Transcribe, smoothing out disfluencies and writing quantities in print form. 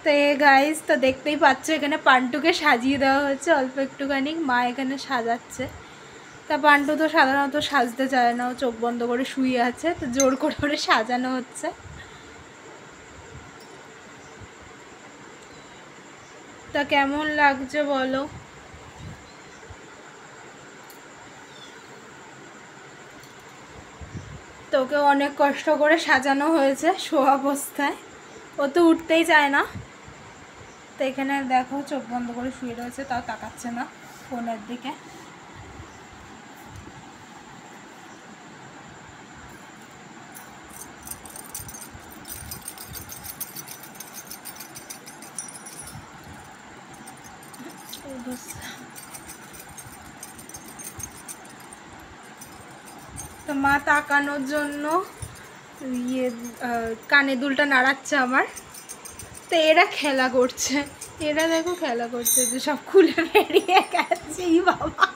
তো গাইস, তো দেখতেই পাচ্ছ এখানে পান্টুকে সাজিয়ে দেওয়া হয়েছে অল্প একটুখানি। মা এখানে সাজাচ্ছে। তা পান্টু তো সাধারণত সাজতে চায় না, ও চোখ বন্ধ করে শুয়ে আছে, তো জোর করে করে সাজানো হচ্ছে। তা কেমন লাগছে বলো? তোকে অনেক কষ্ট করে সাজানো হয়েছে শোয়া অবস্থায়, ও তো উঠতেই চায় না। তো এখানে দেখো চোখ বন্ধ করে শুয়ে রয়েছে, তাও তাকাচ্ছে না ফোনের দিকে। তো মা তাকানোর জন্য ইয়ে কানে দুলটা নাড়াচ্ছে আমার। তো এরা খেলা করছে, এরা দেখো খেলা করছে, যে সব খুলে বেরিয়ে গেছে। বাবা